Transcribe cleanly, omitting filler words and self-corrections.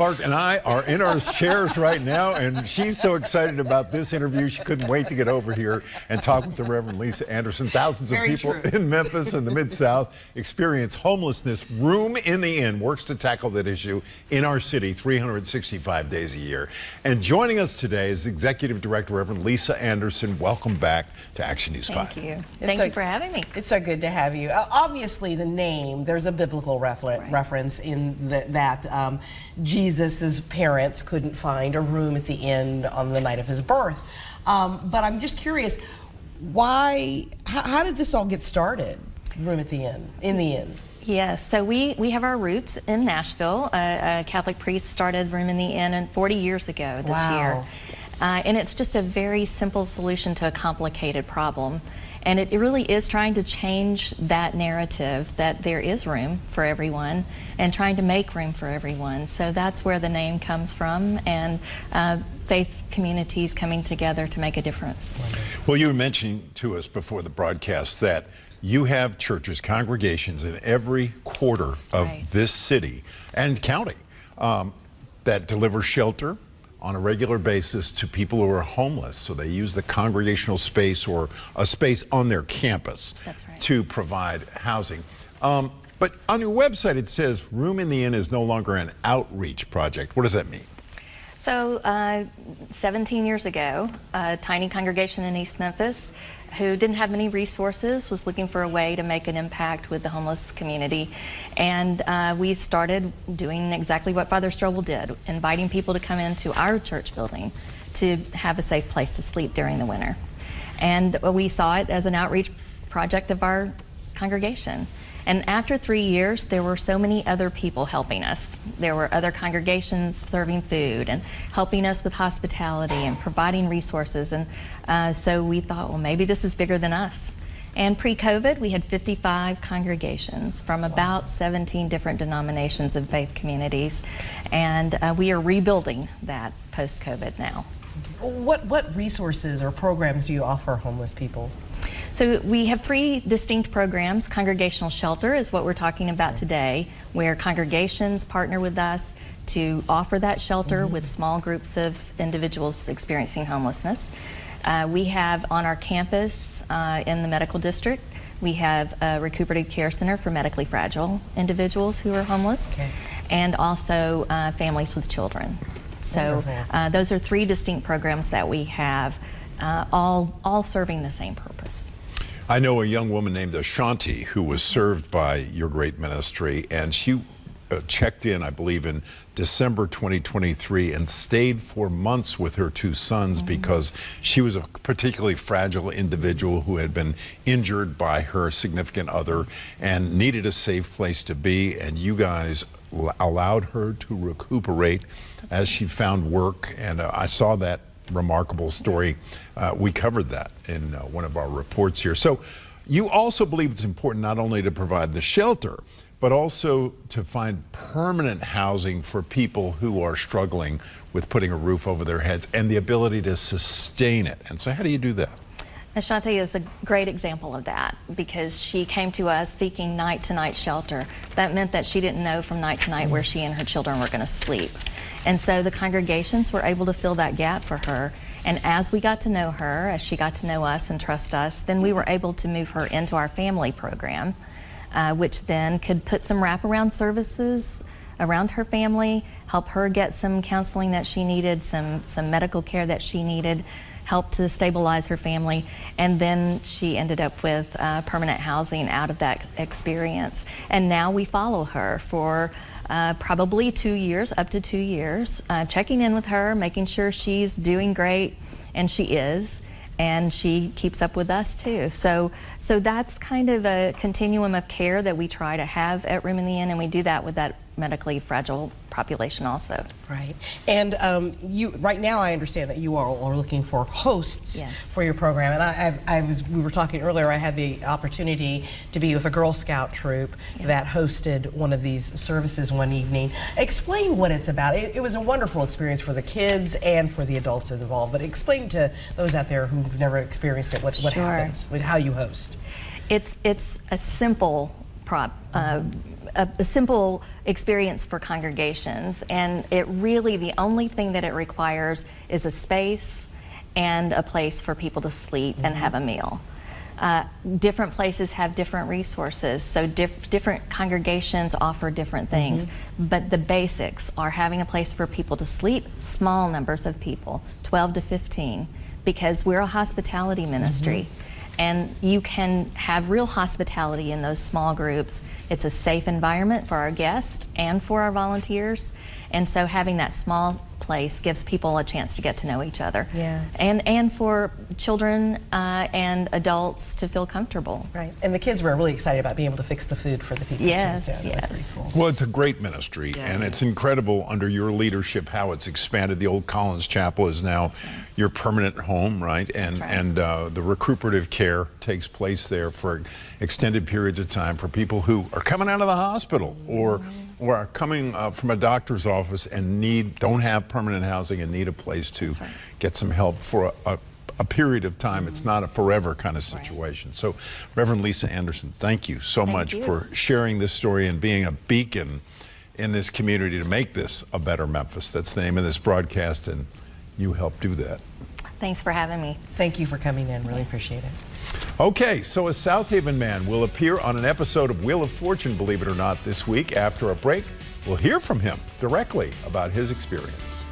Mark and I are in our chairs right now, and she's so excited about this interview, she couldn't wait to get over here and talk with the Reverend Lisa Anderson. Thousands of people in Memphis and the Mid-South experience homelessness. Room in the Inn works to tackle that issue in our city 365 days a year. And joining us today is Executive Director Reverend Lisa Anderson. Welcome back to Action News 5. Thank you. Thank you for having me. It's so good to have you. Obviously, the name, there's a biblical reference in that Jesus' parents couldn't find a room at the inn on the night of his birth. But I'm just curious, how did this all get started, Room at the Inn, in the inn? Yes, so we have our roots in Nashville. A Catholic priest started Room in the Inn 40 years ago this year. And it's just a very simple solution to a complicated problem. And it really is trying to change that narrative that there is room for everyone and trying to make room for everyone. So that's where the name comes from, and faith communities coming together to make a difference. Well, you were mentioning to us before the broadcast that you have churches, congregations in every quarter of this city and county that deliver shelter on a regular basis to people who are homeless. So they use the congregational space or a space on their campus to provide housing. But on your website it says Room in the Inn is no longer an outreach project. What does that mean? So 17 years ago, a tiny congregation in East Memphis who didn't have many resources was looking for a way to make an impact with the homeless community. And we started doing exactly what Father Strobel did, inviting people to come into our church building to have a safe place to sleep during the winter. And we saw it as an outreach project of our congregation. And after 3 years, there were so many other people helping us. There were other congregations serving food and helping us with hospitality and providing resources. And so we thought, well, maybe this is bigger than us. And pre-COVID, we had 55 congregations from about 17 different denominations and faith communities. And we are rebuilding that post-COVID now. What resources or programs do you offer homeless people? So we have 3 distinct programs. Congregational shelter is what we're talking about today, where congregations partner with us to offer that shelter with small groups of individuals experiencing homelessness. We have on our campus in the medical district, we have a recuperative care center for medically fragile individuals who are homeless, and also families with children. So those are 3 distinct programs that we have, all serving the same purpose. I know a young woman named Ashanti who was served by your great ministry, and she checked in, I believe, in December 2023 and stayed for months with her 2 sons because she was a particularly fragile individual who had been injured by her significant other and needed a safe place to be, and you guys allowed her to recuperate as she found work. And I saw that remarkable story. We covered that in one of our reports here. So you also believe it's important not only to provide the shelter, but also to find permanent housing for people who are struggling with putting a roof over their heads and the ability to sustain it. And so how do you do that? Ashanti is a great example of that because she came to us seeking night-to-night shelter. That meant that she didn't know from night to night where she and her children were going to sleep. And so the congregations were able to fill that gap for her. And as we got to know her, as she got to know us and trust us, then we were able to move her into our family program, which then could put some wraparound services around her family, help her get some counseling that she needed, some medical care that she needed, help to stabilize her family, and then she ended up with permanent housing out of that experience. And now we follow her for probably 2 years, up to 2 years, checking in with her, making sure she's doing great, and she is, and she keeps up with us too. So that's kind of a continuum of care that we try to have at Room in the Inn, and we do that with that medically fragile population also. Right. And right now I understand that you all are looking for hosts for your program. And we were talking earlier, I had the opportunity to be with a Girl Scout troop that hosted one of these services one evening. Explain what it's about. It was a wonderful experience for the kids and for the adults involved, but explain to those out there who've never experienced it what happens, how you host. It's a simple a simple experience for congregations, and it really, the only thing that it requires is a space and a place for people to sleep and have a meal. Different places have different resources, so different congregations offer different things, but the basics are having a place for people to sleep, small numbers of people, 12 to 15, because we're a hospitality ministry. And you can have real hospitality in those small groups. It's a safe environment for our guests and for our volunteers. And so having that small place gives people a chance to get to know each other. Yeah. And for children and adults to feel comfortable. Right. And the kids were really excited about being able to fix the food for the people. Yes, too, so yes. That's pretty cool. Well, it's a great ministry, and it's incredible under your leadership how it's expanded. The old Collins Chapel is now your permanent home, right? And the recuperative care takes place there for extended periods of time for people who are coming out of the hospital or are coming from a doctor's office and don't have permanent housing and need a place to get some help for a period of time. It's not a forever kind of situation. So, Reverend Lisa Anderson, thank you so much for sharing this story and being a beacon in this community to make this a better Memphis. That's the name of this broadcast, and you helped do that. Thanks for having me. Thank you for coming in. Really appreciate it. Okay, so a South Haven man will appear on an episode of Wheel of Fortune, believe it or not, this week. After a break, we'll hear from him directly about his experience.